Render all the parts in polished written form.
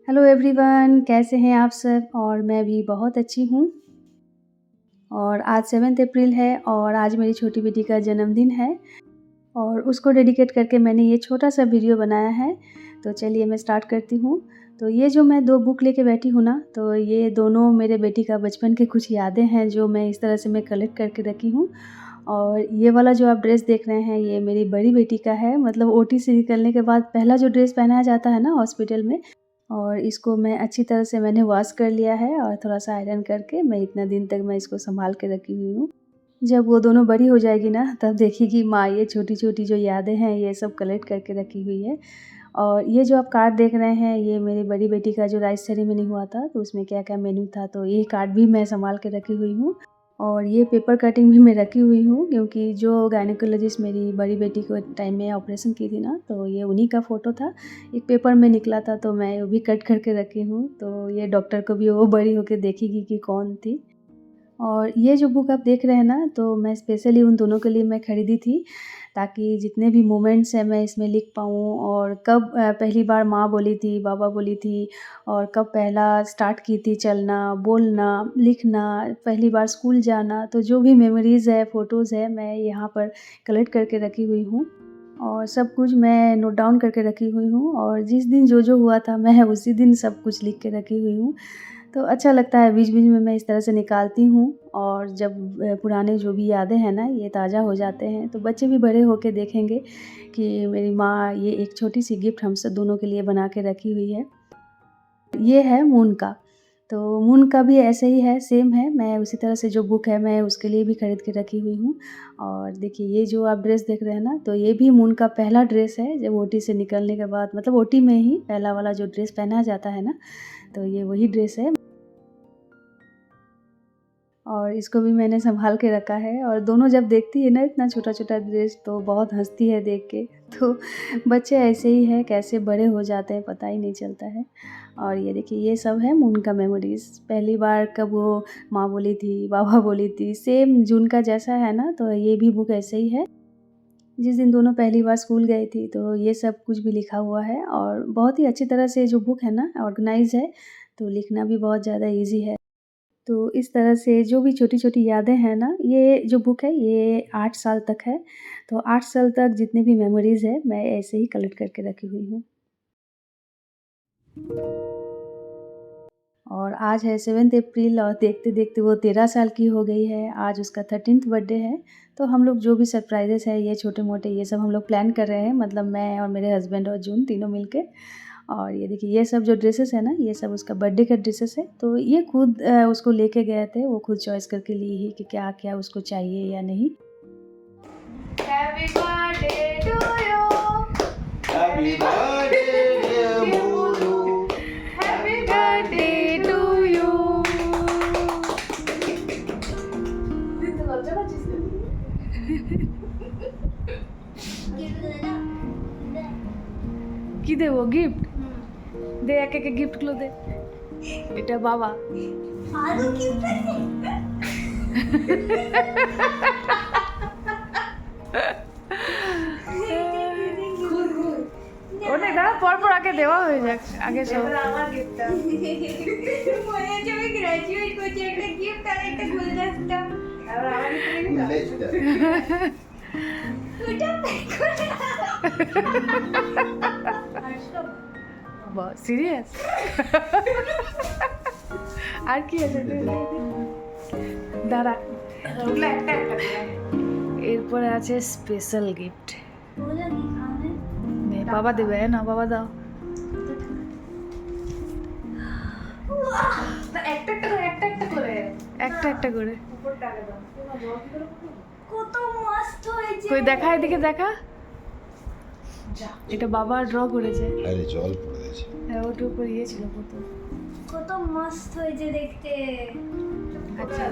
Hello everyone, कैसे हैं आप सब। और मैं भी बहुत अच्छी हूँ। और आज 7 अप्रैल है और आज मेरी छोटी बेटी का जन्मदिन है और उसको डेडिकेट करके मैंने ये छोटा सा वीडियो बनाया है। तो चलिए मैं स्टार्ट करती हूँ। तो ये जो मैं 2 बुक लेके बैठी हूँ ना, तो ये दोनों मेरे बेटी का बचपन की कुछ यादें हैं जो मैं इस तरह से मैं कलेक्ट करके रखी हूँ। और ये वाला जो आप ड्रेस देख रहे हैं ये मेरी बड़ी बेटी का है। मतलब ओटी से निकलने के बाद पहला जो ड्रेस पहनाया जाता है ना हॉस्पिटल में, और इसको मैं अच्छी तरह से मैंने वॉश कर लिया है और थोड़ा-सा आयरन करके मैं इतना दिन तक मैं इसको सँभाल के रखी हुई हूँ। जब वो दोनों बड़ी हो जाएगी ना, तब देखेगी माँ ये छोटी-छोटी जो यादें हैं ये सब कलेक्ट करके रखी हुई है। और ये जो आप कार्ड देख रहे हैं ये मेरी बड़ी बेटी का जो राइस सेरेमनी हुआ था, तो उसमें क्या-क्या मेनू था, तो ये कार्ड भी मैं सँभाल के रखी हुई हूँ। और ये पेपर कटिंग भी मैं रखी हुई हूँ क्योंकि जो गायनेकोलॉजिस्ट मेरी बड़ी बेटी को टाइम में ऑपरेशन की थी ना, तो ये उन्हीं का फ़ोटो था। एक पेपर में निकला था तो मैं वो भी कट करके रखी हूँ। तो ये डॉक्टर को भी वो बड़ी होके देखेगी कि कौन थी। और ये जो बुक आप देख रहे हैं ना, तो मैं स्पेशली उन दोनों के लिए मैं ख़रीदी थी ताकि जितने भी मोमेंट्स हैं मैं इसमें लिख पाऊँ। और कब पहली बार माँ बोली थी, बाबा बोली थी, और कब पहला स्टार्ट की थी चलना, बोलना, लिखना, पहली बार स्कूल जाना, तो जो भी मेमोरीज़ है, फ़ोटोज़ है, मैं यहाँ पर कलेक्ट करके रखी हुई हूँ। और सब कुछ मैं नोट डाउन करके रखी हुई हूँ और जिस दिन जो हुआ था मैं उसी दिन सब कुछ लिख के रखी हुई हूँ। तो अच्छा लगता है बीच-बीच में मैं इस तरह से निकालती हूँ। और जब पुराने जो भी यादें हैं ना ये ताज़ा हो जाते हैं, तो बच्चे भी बड़े होके देखेंगे कि मेरी माँ ये एक छोटी-सी गिफ्ट हम सब दोनों के लिए बना के रखी हुई है। ये है मून का। तो मून का भी ऐसे ही है, सेम है। मैं उसी तरह से जो बुक है मैं उसके लिए भी खरीद के रखी हुई हूँ। और देखिए ये जो आप ड्रेस देख रहे हैं ना, तो ये भी मून का पहला ड्रेस है जब ओटी से निकलने के बाद, मतलब ओटी में ही पहला वाला जो ड्रेस पहना जाता है ना, तो ये वही ड्रेस है। और इसको भी मैंने सँभाल के रखा है और दोनों जब देखती है ना इतना छोटा-छोटा ड्रेस तो बहुत हँसती है देख के। तो बच्चे ऐसे ही हैं, कैसे बड़े हो जाते हैं पता ही नहीं चलता है। और ये देखिए ये सब है मून का मेमोरीज़। पहली बार कब वो माँ बोली थी, बाबा बोली थी, सेम जून का जैसा है ना, तो ये भी बुक ऐसे ही है। जिस दिन दोनों पहली बार स्कूल गई थी तो ये सब कुछ भी लिखा हुआ है और बहुत ही अच्छी तरह से जो बुक है ना ऑर्गनाइज़ है, तो लिखना भी बहुत ज़्यादा ईज़ी है। तो इस तरह से जो भी छोटी-छोटी यादें हैं ना, ये जो बुक है ये 8 साल तक है। तो 8 साल तक जितनी भी मेमोरीज़ है, मैं ऐसे ही कलेक्ट करके रखी हुई हूँ। और आज है 7 अप्रैल और देखते-देखते वो 13 साल की हो गई है। आज उसका 13th बर्थडे है। तो हम लोग जो भी सरप्राइज़ेज़ है ये छोटे-मोटे ये सब हम लोग प्लान कर रहे हैं, मतलब मैं और मेरे हस्बैंड और जून तीनों मिलके। और ये देखिए ये सब जो ड्रेसेस है ना, ये सब उसका बर्थडे का ड्रेसेस है। तो ये खुद उसको लेके गए थे, वो खुद चॉइस करके ली ही कि क्या-क्या उसको चाहिए या नहीं। Happy birthday to you. Happy birthday, dear Monu. Happy birthday to you. কি দেবো গিফট? দে একে গিফটগুলো দে। এটা বাবা। ওটা দাঁড়া পরপর আগে দেওয়া হয়ে যাক আগে সব। আমার গিফটটা মনে হচ্ছে আমি গ্র্যাজুয়েট করছি, একটা গিফট আর একটা গুলদস্তা। আর আমার Gullesta. ওটা প্যাক করে সিরিয়াস? আর কি আছে? দাঁড়া ওগুলো একটা একটা এর এরপরে আছে স্পেশাল গিফট। बोला कि खाना বাবা দেবে, না বাবা দাও। একটা একটা করে একটা একটা করে। কত মস্ত হয়েছে। কই দেখা, এদিকে দেখা। এটা বাবা ড্র করেছে। আরে জল পড়ে গেছে। হ্যাঁ, ওটা উপর ছিল প্রথম। কত মস্ত হয়েছে দেখতে। আচ্ছা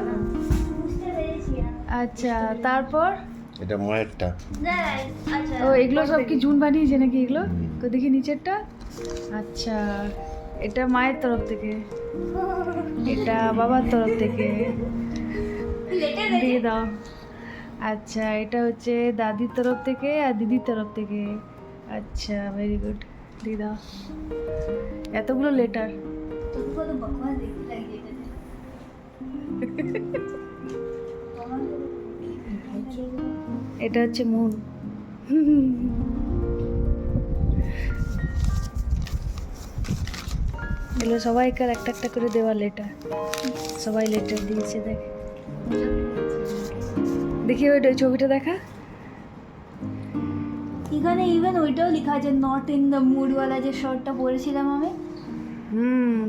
বুঝতে পেরেছি আচ্ছা, তারপর এটা মায়েরটা। আচ্ছা ও এগুলো সব কি জুন বানিয়েছে নাকি এগুলো? তো দেখি নিচেরটা। আচ্ছা, এটা মায়ের তরফ থেকে, এটা বাবার তরফ থেকে। লেটার দিয়ে দাও। আচ্ছা, এটা হচ্ছে দাদির তরফ থেকে আর দিদির তরফ থেকে। আচ্ছা, ভেরি গুড, দিয়ে দাও। এতগুলো লেটার। तुमको तो बकवास देखने लगी है এটা হচ্ছে মুন। এগুলো সবাইকার একটা একটা করে দেওয়া লেটার। সবাই লেটার দিয়েছে, দেখ দেখি ওইটা, ওই ছবিটা দেখা। এখানে ইভেন ওইটাও লেখা আছে নট ইন দ্য মুড ওয়ালা যে শর্টটা পরেছিলাম আমি।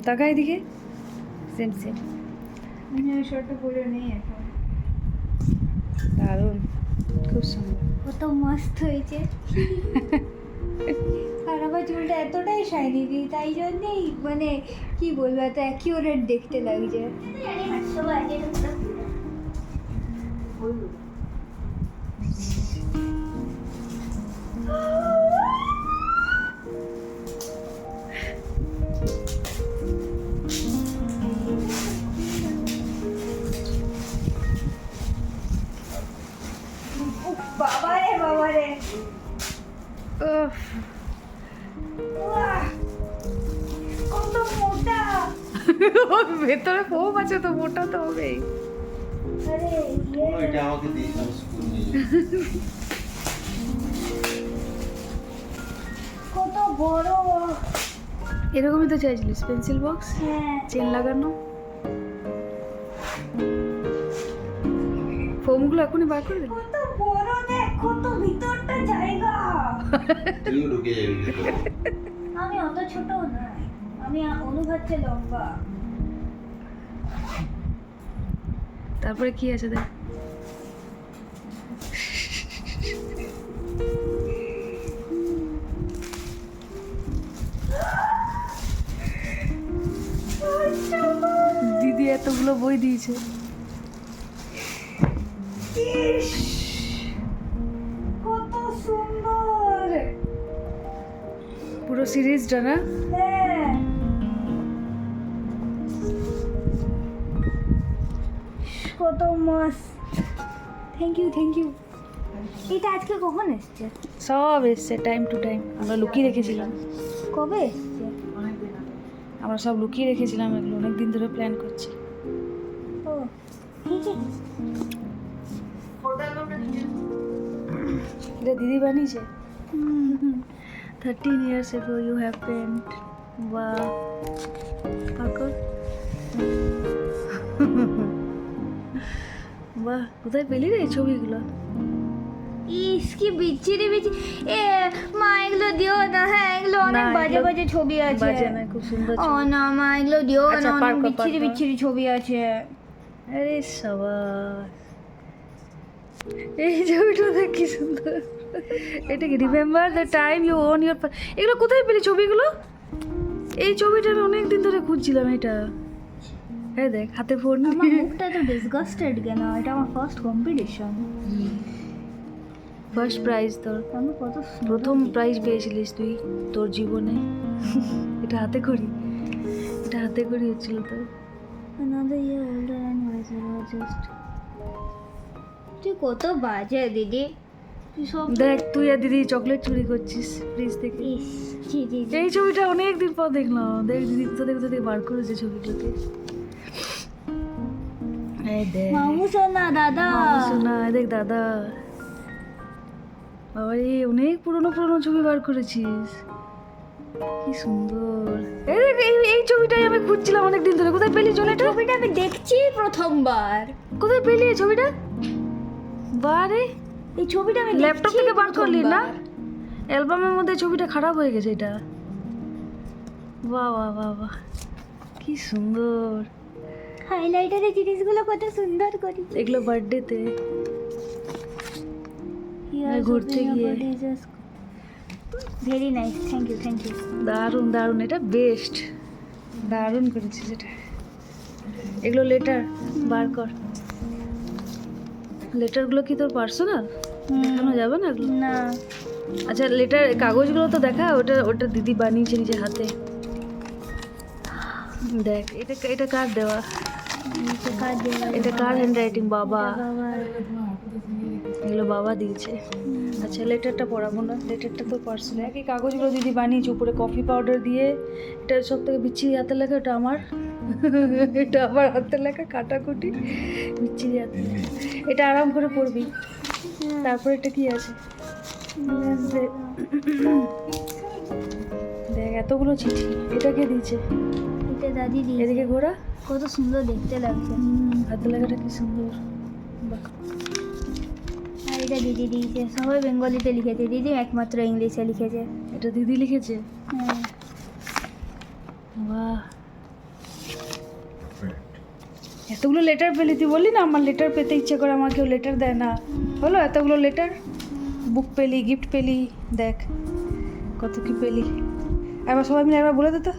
তাকাই দিকে, সেম সেম। আমি ওই শর্টটা পরে নেই এখন। দারুণ, খুব সুন্দর। কত মস্ত হয়েছে। আর আমার চুলটা এতটাই শাইনি তাই জন্যেই মানে কি বলবো এত অ্যাকিউরেট দেখতে লাগছে। বাবারে বাবারে, উফ, উয়াহ, কত মোটা। ভেতরে ফোম আছে তো, মোটা তো হবেই। আরে এটা আমাকে দিয়েছিলাম স্কুল নিয়ে। কত বড়। এরকমই তো চাইছিলিস, পেন্সিল বক্স, হ্যাঁ চেন লাগানো। ফোমগুলো এখনই বার করে দিল। কত বড়, দেখ কত ভিতরটা জায়গা। তুইও ঢুকে যাবি ভিতরে। আমি অত ছোট না, আমি অনুভব চেয়ে লম্বা। তারপরে কি আছে দেখ। দিদি এতগুলো বই দিয়েছে। ইস, কত সুন্দর। পুরো সিরিজটা না? হ্যাঁ কত মস্ত। Thank you thank you. এটা আজকে কখন এসছে? সব এসছে টাইম টু টাইম। আমরা লুকিয়ে রেখেছিলাম। কবে এসছে? আমরা সব লুকিয়ে রেখেছিলাম, এগুলো অনেকদিন ধরে প্ল্যান করছি। ও ঠিক আছে। এটা দিদি বানিয়েছে। 13 years ago you have paint. Wow. পাকর। বাহ, কোথায় পেলি রে এই ছবিগুলো? ইসকি বিচ্ছিরি বিচ্ছিরি। এ মা এগুলো দিও না। হ্যাঁ এগুলো অনেক না, বাজে এগুলো বাজে ছবি আছে। বাজে না, খুব সুন্দর ও ছবি। না মা এগুলো দিও আচ্ছা, না, অনেক পার কর, বিচ্ছিরি পার কর। বিচ্ছিরি ছবি আছে। আরে সাবাস, এই ছবিটা দেখ কি সুন্দর। এটা কি remember the time you own your. এগুলো কোথায় পেলি ছবিগুলো? এই ছবিটা আমি অনেকদিন ধরে খুঁজছিলাম। এটা এই দেখ, হাতে ফোন। আমার মুখটা তো ডিসগাস্টেড কেন? এটা আমার ফার্স্ট কম্পিটিশন। ফার্স্ট প্রাইজ তোর, আমি কত প্রথম প্রাইজ পেয়েছিলিস তুই তোর জীবনে। এটা হাতে করি, এটা হাতে করি হচ্ছিল তোর। another year older and wiser or just তুই কত বাজে দিদি। তুই সব দেখ, তুই আর দিদি চকলেট চুরি করছিস ফ্রিজ থেকে। ইস জি জি জি। এই ছবিটা অনেক দিন পর দেখলাম। দেখ দিদি কোথা থেকে বার করেছে ছবিগুলোকে। এই দেখ মামু সোনা দাদা। মামু সোনা, দেখ দাদা। বাবারে, অনেক পুরনো পুরনো ছবি বার করেছিস, কি সুন্দর। এই দেখ, এই ছবিটাই আমি খুঁজছিলাম অনেকদিন ধরে। কোথায় পেলি ছবিটা? ছবিটা আমি দেখছি প্রথমবার। কোথায় পেলি এই ছবিটা? বারে, এই ছবিটা আমি ল্যাপটপ থেকে বার করলি না? অ্যালবামের মধ্যে ছবিটা খারাপ হয়ে গেছে এটা। বাহ বাহ বাহ বাহ, কি সুন্দর। হাইলাইটারের জিনিসগুলো কত সুন্দর করি। এগুলো বার্থডেতে ঘুরতে গিয়ে। Very nice, thank you thank you. দারুণ দারুণ, এটা বেস্ট, দারুণ করেছিস এটা। এগুলো লেটার বার কর। লেটারগুলো কি তোর পার্সোনাল? দেখানো যাবে না এগুলো? না, আচ্ছা লেটার কাগজগুলো তো দেখা, ওটা ওটা দিদি বানিয়েছে নিজের হাতে। দেখ এটা এটা কার দেওয়া? এটা কার হ্যান্ড রাইটিং? বাবা, এগুলো বাবা দিয়েছে। আচ্ছা লেটারটা পড়াবো না, লেটারটা তো পার্সোনাল। একই কাগজগুলো দিদি বানিয়েছে, উপরে কফি পাউডার দিয়ে। এটা সব থেকে বিচ্ছিরি হাতে লেখা, এটা আমার। এটা আমার হাতে লেখা, কাটাকুটি বিচ্ছিরি হাতে লেখা। এটা আরাম করে পড়বি। তারপরে এটা কি আছে দেখ, এতগুলো চিঠি। এটা কে দিয়েছে? এটা দাদি দিয়েছে। এদিকে ঘোরা, কত সুন্দর দেখতে লাগছে। হাতে লেখাটা কি সুন্দর। বাহ, আর এটা দিদি দিয়েছে। সবাই বেঙ্গলিতে লিখেছে, দিদি একমাত্র ইংলিশে লিখেছে। এটা দিদি লিখেছে? হ্যাঁ। বাহ, এতগুলো লেটার পেলি? তুই বললি না আমার লেটার পেতে ইচ্ছে করে, আমার কেউ লেটার দেয় না। হলো এতগুলো লেটার, বুক পেলি, গিফট পেলি, দেখ কত কি পেলি। এবার সবাই মিলে একবার বলে দে তো,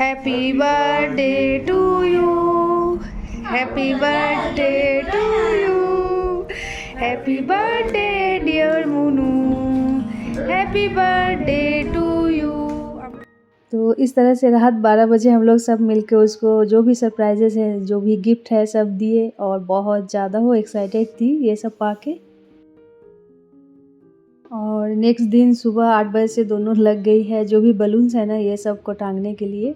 happy birthday to you, happy birthday to you, happy birthday dear Munu, happy birthday to you. तो इस तरह से रात 12 बजे हम लोग सब मिलके उसको जो भी सरप्राइजेस है, जो भी गिफ्ट है, सब दिए। और बहुत ज़्यादा वो एक्साइटेड थी ये सब पाके। और नेक्स्ट दिन सुबह 8 बजे से दोनों लग गई है जो भी बलून्स है ना, ये सब को टांगने के लिए।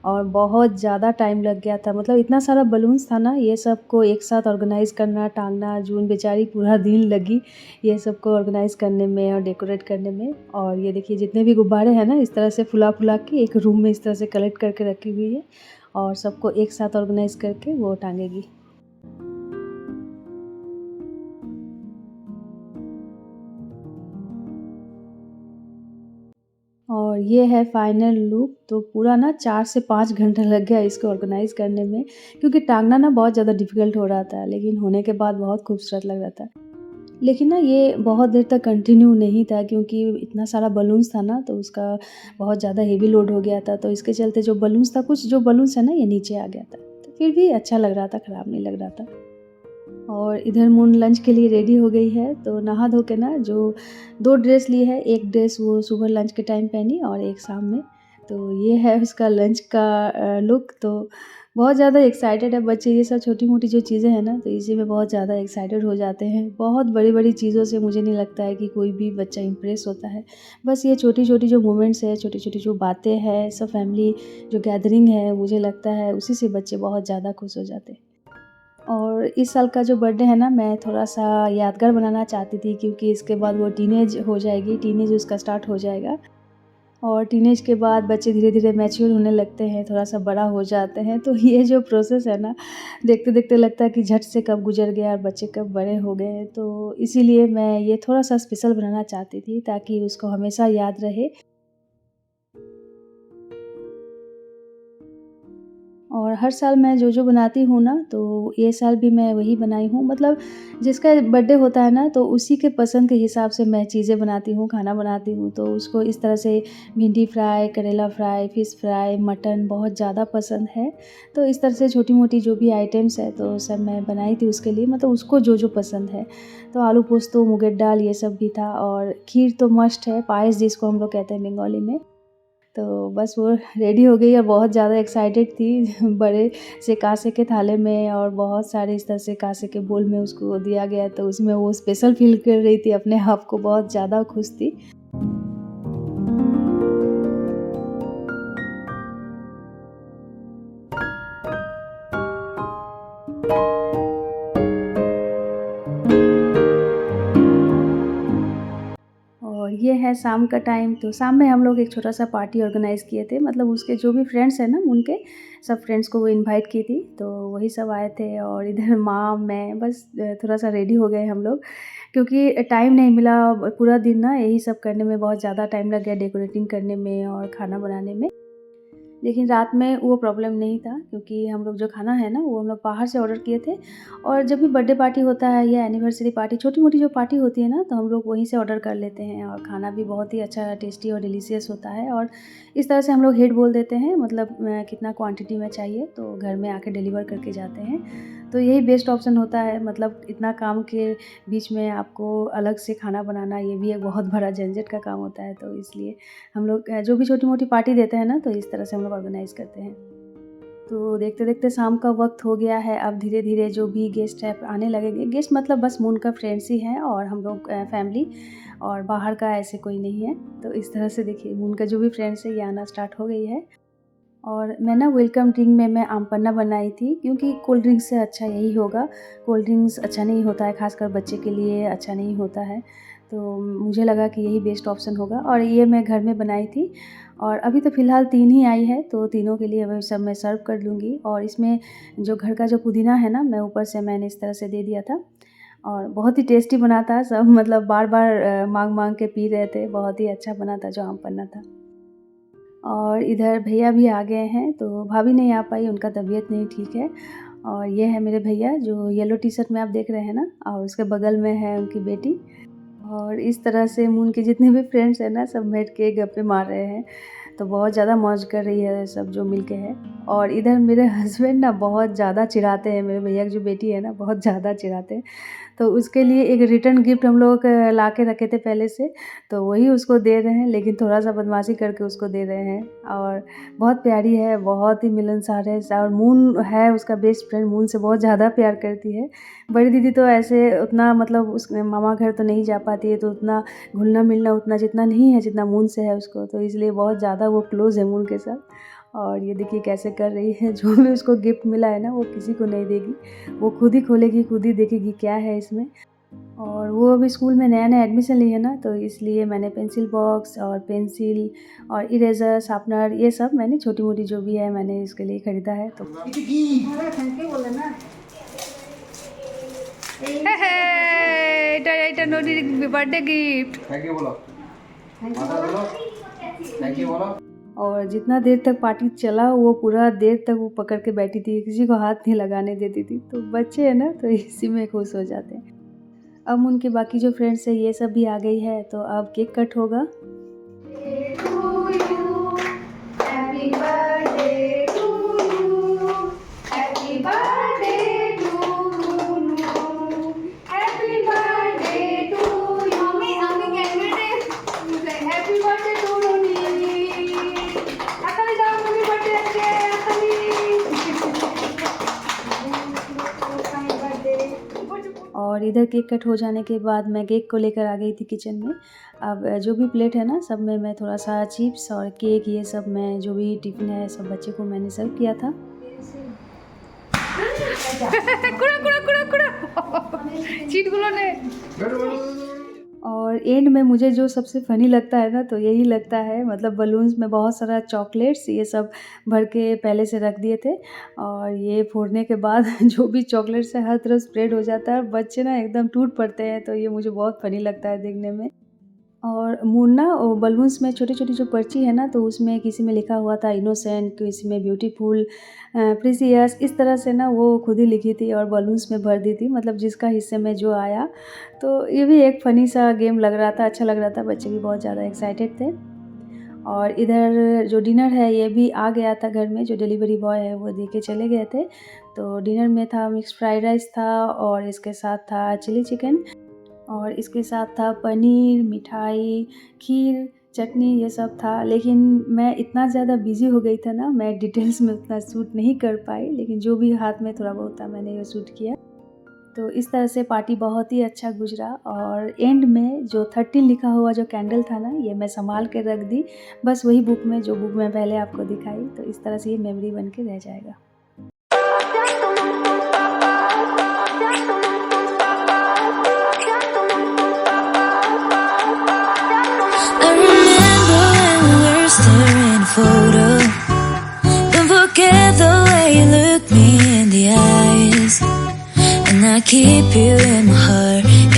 और बहुत ज़्यादा टाइम लग गया था, मतलब इतना सारा बलून्स था ना, ये सब को एक साथ ऑर्गेनाइज़ करना, टांगना। जून बेचारी पूरा दिन लगी ये सब को ऑर्गेनाइज़ करने में और डेकोरेट करने में। और ये देखिए जितने भी गुब्बारे हैं ना, इस तरह से फुला फुला के एक रूम में इस तरह से कलेक्ट करके रखी हुई है, और सबको एक साथ ऑर्गेनाइज़ करके वो टांगेगी। और ये है फाइनल लुक। तो पूरा ना 4 से 5 घंटा लग गया इसको ऑर्गेनाइज़ करने में, क्योंकि टांगना ना बहुत ज़्यादा डिफ़िकल्ट हो रहा था, लेकिन होने के बाद बहुत खूबसूरत लग रहा था। लेकिन ना ये बहुत देर तक कंटिन्यू नहीं था, क्योंकि इतना सारा बलून्स था ना, तो उसका बहुत ज़्यादा हेवी लोड हो गया था। तो इसके चलते जो बलून्स था, कुछ जो बलून्स है ना, ये नीचे आ गया था। तो फिर भी अच्छा लग रहा था, ख़राब नहीं लग रहा था। और इधर मून लंच के लिए रेडी हो गई है। तो नहा धो के ना जो 2 ड्रेस ली है, एक ड्रेस वो सुबह लंच के टाइम पहनी और एक शाम में। तो ये है उसका लंच का लुक। तो बहुत ज़्यादा एक्साइटेड है बच्चे। ये सब छोटी मोटी जो चीज़ें हैं ना, तो इसी में बहुत ज़्यादा एक्साइटेड हो जाते हैं। बहुत बड़ी बड़ी चीज़ों से मुझे नहीं लगता है कि कोई भी बच्चा इम्प्रेस होता है। बस ये छोटी छोटी जो मोमेंट्स है, छोटी छोटी जो बातें हैं, सब फैमिली जो गैदरिंग है, मुझे लगता है उसी से बच्चे बहुत ज़्यादा खुश हो जाते हैं। और इस साल का जो बर्थडे है ना, मैं थोड़ा सा यादगार बनाना चाहती थी, क्योंकि इसके बाद वो टीनेज हो जाएगी, टीनेज उसका स्टार्ट हो जाएगा। और टीनेज के बाद बच्चे धीरे धीरे मैच्योर होने लगते हैं, थोड़ा सा बड़ा हो जाते हैं। तो ये जो प्रोसेस है ना, देखते देखते लगता है कि झट से कब गुजर गया और बच्चे कब बड़े हो गए। तो इसीलिए मैं ये थोड़ा सा स्पेशल बनाना चाहती थी, ताकि उसको हमेशा याद रहे। और हर साल मैं जो बनाती हूँ ना, तो ये साल भी मैं वही बनाई हूँ। मतलब जिसका बर्थडे होता है ना, तो उसी के पसंद के हिसाब से मैं चीज़ें बनाती हूँ, खाना बनाती हूँ। तो उसको इस तरह से भिंडी फ्राई, करेला फ्राई, फ़िश फ्राई, मटन बहुत ज़्यादा पसंद है। तो इस तरह से छोटी मोटी जो भी आइटम्स है, तो सब मैं बनाई थी उसके लिए, मतलब उसको जो जो पसंद है। तो आलू पोस्तो, मुगेर दाल, ये सब भी था। और खीर तो मस्ट है, पायस जिसको हम लोग कहते हैं बंगाली में। तो बस वो रेडी हो गई और बहुत ज़्यादा एक्साइटेड थी। बड़े से कांसे के थाले में और बहुत सारे इस तरह से कांसे के बोल में उसको दिया गया, तो उसमें वो स्पेशल फील कर रही थी, अपने आप को बहुत ज़्यादा खुश थी। और ये है शाम का टाइम, तो शाम में हम लोग एक छोटा-सा पार्टी ऑर्गेनाइज़ किए थे। मतलब उसके जो भी फ्रेंड्स हैं ना उनके सब फ्रेंड्स को वो इनवाइट की थी, तो वही सब आए थे। और इधर माँ, मैं बस थोड़ा-सा रेडी हो गए हम लोग, क्योंकि टाइम नहीं मिला। पूरा दिन ना यही सब करने में बहुत ज़्यादा टाइम लग गया, डेकोरेटिंग करने में और खाना बनाने में। लेकिन रात में वो प्रॉब्लम नहीं था, क्योंकि हम लोग जो खाना है ना वो हम लोग बाहर से ऑर्डर किए थे। और जब भी बर्थडे पार्टी होता है या एनिवर्सरी पार्टी, छोटी-मोटी जो पार्टी होती है ना, तो हम लोग वहीं से ऑर्डर कर लेते हैं। और खाना भी बहुत ही अच्छा, टेस्टी और डिलीशियस होता है। और इस तरह से हम लोग हेड बोल देते हैं, मतलब कितना क्वांटिटी में चाहिए तो घर में आके डिलीवर करके जाते हैं। तो यही बेस्ट ऑप्शन होता है। मतलब इतना काम के बीच में आपको अलग से खाना बनाना, ये भी एक बहुत बड़ा झंझट का काम होता है। तो इसलिए हम लोग जो भी छोटी-मोटी पार्टी देते हैं ना, तो इस तरह से हम लोग ऑर्गेनाइज़ करते हैं। तो देखते-देखते शाम का वक़्त हो गया है। अब धीरे-धीरे जो भी गेस्ट है आने लगेंगे। गेस्ट मतलब बस मून का फ्रेंड्स ही हैं और हम लोग फैमिली, और बाहर का ऐसे कोई नहीं है। तो इस तरह से देखिए मून का जो भी फ्रेंड्स है ये आना स्टार्ट हो गई है। और मैं ना वेलकम ड्रिंक में मैं आम पन्ना बनाई थी, क्योंकि कोल्ड ड्रिंक से अच्छा यही होगा। कोल्ड ड्रिंक्स अच्छा नहीं होता है, ख़ासकर बच्चे के लिए अच्छा नहीं होता है। तो मुझे लगा कि यही बेस्ट ऑप्शन होगा, और ये मैं घर में बनाई थी। और अभी तो फ़िलहाल 3 ही आई है, तो तीनों के लिए अभी सब मैं सर्व कर लूँगी। और इसमें जो घर का जो पुदीना है ना, मैं ऊपर से मैंने इस तरह से दे दिया था। और बहुत ही टेस्टी बना था। सब मतलब बार-बार माँग-माँग के पी रहे थे। बहुत ही अच्छा बना था जो आम पन्ना था। और इधर भैया भी आ गए हैं, तो भाभी नहीं आ पाई, उनका तबीयत नहीं ठीक है। और ये है मेरे भैया जो येलो टी-शर्ट में आप देख रहे हैं ना, और उसके बगल में है उनकी बेटी। और इस तरह से मून के जितने भी फ्रेंड्स हैं ना, सब बैठ के गप्पे मार रहे हैं। तो बहुत ज़्यादा मौज कर रही है सब जो मिल के है। और इधर मेरे हस्बैंड ना बहुत ज़्यादा चिढ़ाते हैं, मेरे भैया की जो बेटी है ना बहुत ज़्यादा चिढ़ाते हैं। तो उसके लिए एक रिटर्न गिफ्ट हम लोग ला के रखे थे पहले से, तो वही उसको दे रहे हैं, लेकिन थोड़ा-सा बदमाशी करके उसको दे रहे हैं। और बहुत प्यारी है, बहुत ही मिलनसार है। और मून है उसका बेस्ट फ्रेंड, मून से बहुत ज़्यादा प्यार करती है। बड़ी दीदी तो ऐसे उतना, मतलब उस मामा घर तो नहीं जा पाती है, तो उतना घुलना-मिलना उतना जितना नहीं है जितना मून से है उसको, तो इसलिए बहुत ज़्यादा वो क्लोज़ है मून के साथ। और ये देखिए कैसे कर रही है। जो भी उसको गिफ्ट मिला है ना वो किसी को नहीं देगी, वो खुद ही खोलेगी, खुद ही देखेगी क्या है इसमें। और वो अभी स्कूल में नया-नया एडमिशन ली है ना, तो इसलिए मैंने पेंसिल बॉक्स और पेंसिल और इरेज़र, शार्पनर, ये सब मैंने छोटी-मोटी जो भी है मैंने इसके लिए खरीदा है। तो এটা নদীর বার্থডে गिफ्ट। थैंक यू बोलो, माता बोलो, थैंक यू बोलो। और जितना देर तक पार्टी चला वो पूरा देर तक वो पकड़ के बैठी थी, किसी को हाथ नहीं लगाने देती थी। तो बच्चे हैं ना, तो इसी में खुश हो जाते हैं। अब उनके बाकी जो फ्रेंड्स हैं ये सब भी आ गई है, तो अब केक कट होगा। और इधर केक कट हो जाने के बाद मैं केक को लेकर आ गई थी किचन में। अब जो भी प्लेट है ना, सब में मैं थोड़ा-सा चिप्स और केक, ये सब मैं जो भी टिफ़िन है सब बच्चे को मैंने सर्व किया था। चीटগুলো ने। और एंड में मुझे जो सबसे फ़नी लगता है ना, तो यही लगता है, मतलब बलून्स में बहुत सारा चॉकलेट्स ये सब भर के पहले से रख दिए थे। और ये फोड़ने के बाद जो भी चॉकलेट्स है हर तरफ स्प्रेड हो जाता है, और बच्चे ना एकदम टूट पड़ते हैं। तो ये मुझे बहुत फ़नी लगता है देखने में। और मून ना वो बलून्स में छोटी-छोटी जो पर्ची है ना, तो उसमें किसी में लिखा हुआ था इनोसेंट, किसी में ब्यूटीफुल, प्रीसियस, इस तरह से ना वो खुद ही लिखी थी और बलून्स में भर दी थी, मतलब जिसका हिस्से में जो आया। तो ये भी एक फ़नी सा गेम लग रहा था, अच्छा लग रहा था, बच्चे भी बहुत ज़्यादा एक्साइटेड थे। और इधर जो डिनर है ये भी आ गया था घर में, जो डिलीवरी बॉय है वो दे के चले गए थे। तो डिनर में था मिक्स फ्राइड राइस था, और इसके साथ था चिली चिकन, और इसके साथ था पनीर, मिठाई, खीर, चटनी, ये सब था। लेकिन मैं इतना ज़्यादा बिज़ी हो गई था ना, मैं डिटेल्स में उतना शूट नहीं कर पाई, लेकिन जो भी हाथ में थोड़ा बहुत था मैंने ये शूट किया। तो इस तरह से पार्टी बहुत ही अच्छा गुजरा। और एंड में जो 13 लिखा हुआ जो कैंडल था ना, ये मैं संभाल के रख दी, बस वही बुक में, जो बुक में पहले आपको दिखाई। तो इस तरह से ये मेमोरी बन के रह जाएगा। keep you in